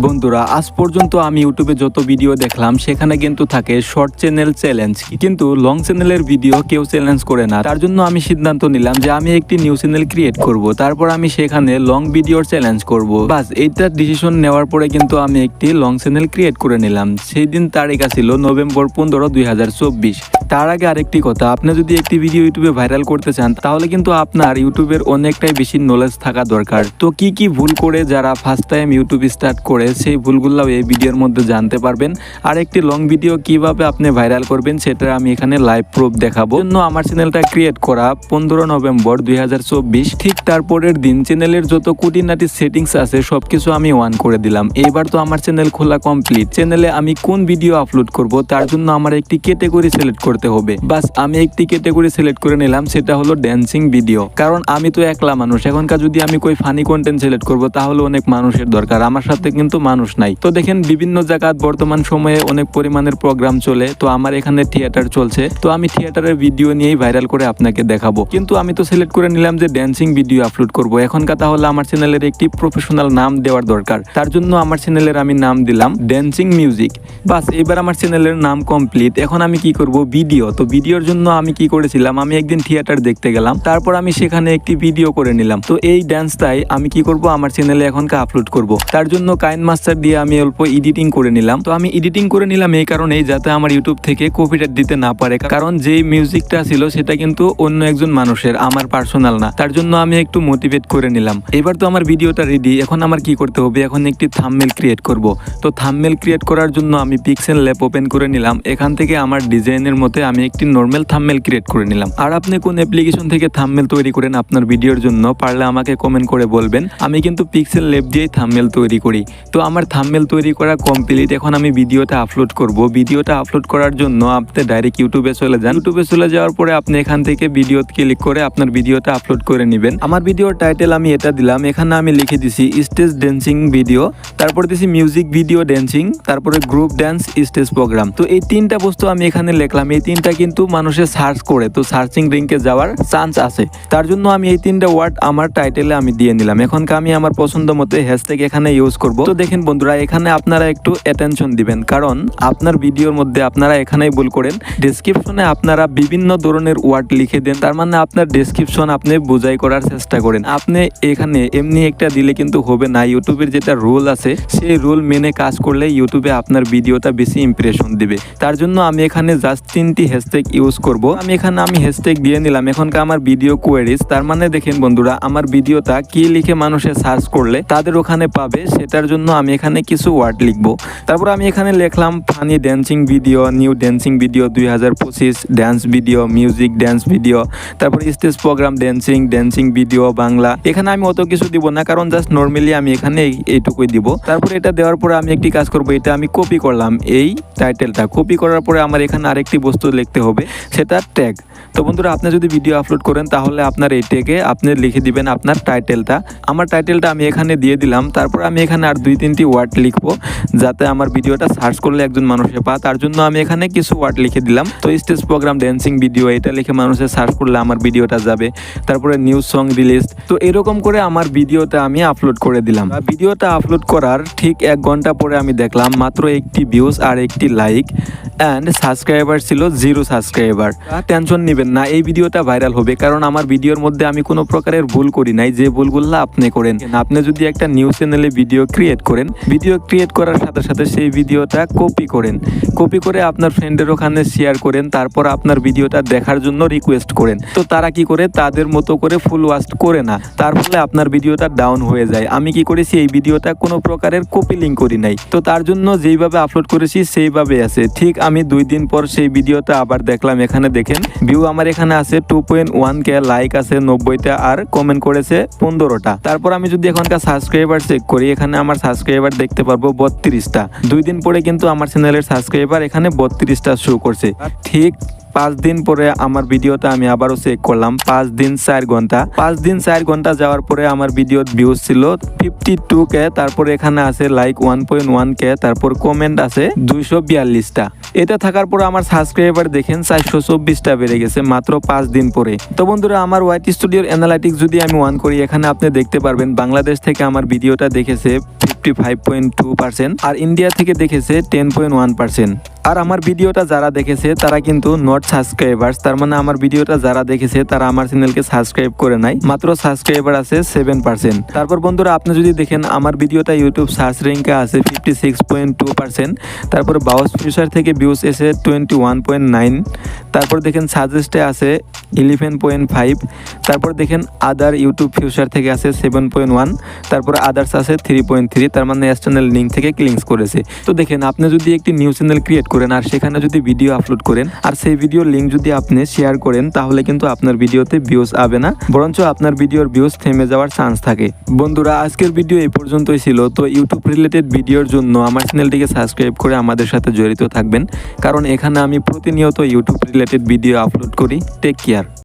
বন্ধুরা, আজ পর্যন্ত আমি ইউটিউবে যত ভিডিও দেখলাম সেখানে কিন্তু থাকে শর্ট চ্যানেল চ্যালেঞ্জ, কিন্তু লং চ্যানেলের ভিডিও কেউ চ্যালেঞ্জ করে না। তার জন্য আমি সিদ্ধান্ত নিলাম যে আমি একটি নিউ চ্যানেল ক্রিয়েট করব, তারপর আমি সেখানে লং ভিডিওর চ্যালেঞ্জ করব। বাস এইটা ডিসিশন নেওয়ার পরে কিন্তু আমি একটি লং চ্যানেল ক্রিয়েট করে নিলাম। সেই দিন তারিখ ছিল নভেম্বর 15, 2024। তার আগে আরেকটি কথা, আপনি যদি একটি ভিডিও ইউটিউবে ভাইরাল করতে চান তাহলে কিন্তু আপনার ইউটিউবের অনেকটাই বেশি নলেজ থাকা দরকার। তো কি কি ভুল করে যারা ফার্স্ট টাইম ইউটিউব স্টার্ট করে সেই ভুলগুলো এই ভিডিওর মধ্যে জানতে পারবেন। আর একটি লং ভিডিও কিভাবে আপনি ভাইরাল করবেন সেটা আমি এখানে লাইভ প্রুফ দেখাবো। জন্য আমার চ্যানেলটা ক্রিয়েট করা 15 নভেম্বর 2024। ঠিক তারপরের দিন চ্যানেলের যত খুঁটিনাটি সেটিংস আছে সবকিছু আমি অন করে দিলাম। এবার তো আমার চ্যানেল খোলা কমপ্লিট। চ্যানেলে আমি কোন ভিডিও আপলোড করব তার জন্য আমার একটি ক্যাটাগরি সিলেক্ট করতে হবে। বাস আমি একটি ক্যাটাগরি সিলেক্ট করে নিলাম, সেটা হলো ড্যান্সিং ভিডিও। কারণ আমি তো একলা মানুষ, এখনকার যদি আমি কই ফানি কন্টেন্ট সিলেক্ট করব তাহলে অনেক মানুষের দরকার, আমার সাথে কিন্তু মানুষ নাই। তো দেখেন বিভিন্ন জায়গায় বর্তমান সময়ে অনেক পরিমাণের প্রোগ্রাম চলে, তো আমার এখানে থিয়েটার চলছে, তো আমি থিয়েটারের ভিডিও নিয়েই ভাইরাল করে আপনাকে দেখাবো। কিন্তু আমি তো সিলেক্ট করে নিলাম যে ড্যান্সিং ভিডিও আপলোড করব। এখনকার তাহলে আমার চ্যানেলের একটি প্রফেশনাল নাম দেওয়ার দরকার। তার জন্য আমার চ্যানেলের আমি নাম দিলাম ড্যান্সিং মিউজিক। বাস এবার আমার চ্যানেলের নাম কমপ্লিট। এখন আমি কি করব, ভিডিও। তো ভিডিওর জন্য আমি কি করেছিলাম, আমি একদিন থিয়েটার দেখতে গেলাম, তারপর আমি সেখানে একটি ভিডিও করে নিলাম। তো এই ডান্সটাই আমি কি করব, আমার চ্যানেলে এখনকার আপলোড করব। তার জন্য কাইন মাস্টার দিয়ে আমি অল্প এডিটিং করে নিলাম। তো আমি এডিটিং করে নিলাম এই কারণেই যাতে আমার ইউটিউব থেকে কপিরাইট দিতে না পারে, কারণ যে মিউজিকটা ছিল সেটা কিন্তু অন্য একজন মানুষের, আমার পার্সোনাল না। তার জন্য আমি একটু মোটিভেট করে নিলাম। এবার তো আমার ভিডিওটা রেডি। এখন আমার কি করতে হবে, এখন একটি থাম্বনেল ক্রিয়েট করব। তো থাম্বনেল ক্রিয়েট করার জন্য আমি পিক্সেল ল্যাব ওপেন করে নিলাম। এখান থেকে আমার ডিজাইনের মধ্যে আমি একটি নর্মাল থাম্বনেল ক্রিয়েট করে নিলাম। আর আপনি কোন অ্যাপ্লিকেশন থেকে থাম্বনেল তৈরি করেন আপনার ভিডিওর জন্য পারলে আমাকে কমেন্ট করে বলবেন। আমি কিন্তু পিক্সেল ল্যাব দিয়েই থাম্বনেল তৈরি করি। তো আমার থাম্বনেল তৈরি করা কমপ্লিট। এখন আমি ভিডিওটা আপলোড করব। ভিডিওটা আপলোড করার জন্য আপনি ডাইরেক্ট ইউটিউবে চলে যান। ইউটিউবে চলে যাওয়ার পরে আপনি এখান থেকে ভিডিও ক্লিক করে আপনার ভিডিওটা আপলোড করে নেবেন। আমার ভিডিওর টাইটেল আমি এটা দিলাম, এখানে আমি লিখে দিছি স্টেজ ড্যান্সিং ভিডিও, তারপর দিছি মিউজিক ভিডিও ড্যান্সিং, তারপরে গ্রুপ ড্যান্স স্টেজ প্রোগ্রাম। তো এই তিনটা বস্তু আমি এখানে লিখলাম। এই তিনটা কিন্তু মানুষে সার্চ করে, তো সার্চিং লিংকে যাওয়ার চান্স আছে। তার জন্য আমি এই তিনটা ওয়ার্ড আমার টাইটেলে আমি দিয়ে নিলাম। এখন আমি আমার পছন্দ মতো হ্যাশট্যাগ এখানে ইউজ করব। তো দেখেন বন্ধুরা, এখানে আপনারা একটু অ্যাটেনশন দিবেন, কারণ আপনার ভিডিওর মধ্যে আপনারা এখানেই ভুল করেন। ডেসক্রিপশনে আপনারা বিভিন্ন ধরনের ওয়ার্ড লিখে দেন, তার মানে আপনার ডেসক্রিপশন আপনি বোঝাই করার চেষ্টা করেন। আপনি এখানে এমনি একটা দিলে কিন্তু হবে না। ইউটিউবের যেটা রুল আছে সেই রুল মেনে কাজ করলে ইউটিউবে আপনার ভিডিওটা বেশি ইমপ্রেশন দিবে। তার জন্য আমি এখানে জাস্ট 3টি হ্যাশট্যাগ ইউজ করব। আমি এখানে হ্যাশট্যাগ দিয়ে নিলাম। এখনকার আমার ভিডিও কোয়েরিজ, তার মানে দেখেন বন্ধুরা, আমার ভিডিওটা কি লিখে মানুষে সার্চ করলে তাদের ওখানে পাবে, সেটার জন্য আমি এখানে কিছু ওয়ার্ড লিখবো। তারপর আমি এখানে লিখলাম funny dancing video, new dancing video 2025, dance video, music dance video, তারপর stage programme dancing video Bangla. এখানে আমি অত কিছু দিব না, কারণ জাস্ট নর্মালি আমি এখানে এইটুকুই দিব। তারপর এটা দেওয়ার পরে আমি একটি কাজ করব, এটা আমি কপি করলাম। এই টাইটেলটা কপি করার পরে আমার এখানে আরেকটি বস্তু লিখতে হবে, সেটা ট্যাগ। তো বন্ধুরা, আপনি যদি ভিডিও আপলোড করেন তাহলে আপনার এই ট্যাগে আপনি লিখে দিবেন আপনার টাইটেলটা। আমার টাইটেলটা আমি এখানে দিয়ে দিলাম। তারপর আমি এখানে আর 2-3টি ওয়ার্ড লিখবো যাতে আমার ভিডিওটা সার্চ করলে একজন মানুষে পায়। তার জন্য আমি এখানে কিছু ওয়ার্ড লিখে দিলাম। তো স্টেজ প্রোগ্রাম ড্যান্সিং ভিডিও এটা লিখে মানুষে সার্চ করলে আমার ভিডিওটা যাবে। তারপরে নিউ সং রিলিজ। তো এরকম করে আমার ভিডিওটা আমি আপলোড করে দিলাম। ভিডিওটা আপলোড করার ঠিক 1 ঘন্টা পরে আমি দেখলাম মাত্র 1টি ভিউজ আর 1টি লাইক অ্যান্ড সাবস্ক্রাইবার ছিল 0 সাবস্ক্রাইবার। টেনশন নেবেন না, এই ভিডিওটা ভাইরাল হবে, কারণ আমার ভিডিওর মধ্যে আমি কোনো প্রকারের ভুল করি নাই। যে ভুলগুলো আপনি করেন, আপনি যদি একটা নিউ চ্যানেলে ভিডিও ক্রিয়েট করেন, ভিডিও ক্রিয়েট করার সাথে সাথে সেই ভিডিওটা কপি করে আপনার ফ্রেন্ডের ওখানে শেয়ার করেন, তারপর আপনার ভিডিওটা দেখার জন্য রিকোয়েস্ট করেন। তো তারা কি করে, তাদের মতো করে ফুল ওয়াচ করে না, তার ফলে আপনার ভিডিওটা ডাউন হয়ে যায়। আমি কি করেছি, এই ভিডিওটা কোনো প্রকারের কপি লিঙ্ক করি নাই। তো তার জন্য যেইভাবে আপলোড করেছি সেইভাবে আছে। ঠিক আমি 2 দিন পর সেই ভিডিওটা আবার দেখলাম। এখানে দেখেন ভিউ আমার এখানে আছে 2.1K, লাইক আছে 90টা আর কমেন্ট করেছে 15টা। তারপর আমি যদি এখনকার সাবস্ক্রাইবার চেক করি, এখানে আমার সাবস্ক্রাইবার দেখতে পারবো 32টা। 2 দিন পরে কিন্তু আমার চ্যানেলের সাবস্ক্রাইবার এখানে 32টা শো করছে। ঠিক 5 দিন পরে আমার ভিডিওটা আমি আবারও চেক করলাম। 5 দিন 4 ঘন্টা যাওয়ার পরে আমার ভিডিওর ভিউজ ছিল 52K। তারপরে এখানে আছে লাইক 1.1K, তারপর কমেন্ট আছে 242টা। এটা থাকার পর আমার সাবস্ক্রাইবার দেখেন 424টা বেড়ে গেছে মাত্র 5 দিন পরে। তো বন্ধুরা, আমার ওয়াইটি স্টুডিওর অ্যানালাইটিক্স যদি আমি অন করি, এখানে আপনি দেখতে পারবেন বাংলাদেশ থেকে আমার ভিডিওটা দেখেছে 55.2%, আর ইন্ডিয়া থেকে দেখেছে 10.1%। আর আমার ভিডিওটা যারা দেখেছে তারা কিন্তু নট সাবস্ক্রাইবার্স, তার মানে আমার ভিডিওটা যারা দেখেছে তারা আমার চ্যানেলকে সাবস্ক্রাইব করে নাই, মাত্র সাবস্ক্রাইবার আছে 7%। তারপর বন্ধুরা আপনি যদি দেখেন আমার ভিডিওটা ইউটিউব সার্চ র্যাঙ্কে আছে 56.2%, তারপর বাউস ফিচার থেকে ভিউজ এসে 21.9, তারপর দেখেন সাজেস্টে আছে 11.5, তারপর দেখেন আদার ইউটিউব ফিউচার থেকে আছে 7.1, তারপর আদার্স আছে 3.3, তার মানে চ্যানেল লিঙ্ক থেকে ক্লিকস করেছে। তো দেখেন আপনি যদি একটি নিউ চ্যানেল ক্রিয়েট করেন আর সেখানে যদি ভিডিও আপলোড করেন আর সেই ভিডিওর লিঙ্ক যদি আপনি শেয়ার করেন তাহলে কিন্তু আপনার ভিডিওতে ভিউজ আসবে না, বরঞ্চ আপনার ভিডিওর ভিউজ থেমে যাওয়ার চান্স থাকে। বন্ধুরা আজকের ভিডিও এই পর্যন্তই ছিল। তো ইউটিউব রিলেটেড ভিডিওর জন্য আমার চ্যানেলটিকে সাবস্ক্রাইব করে আমাদের সাথে জড়িত থাকবেন, কারণ এখানে আমি প্রতিনিয়ত ইউটিউব রিলেটেড ভিডিও আপলোড করি। Take care.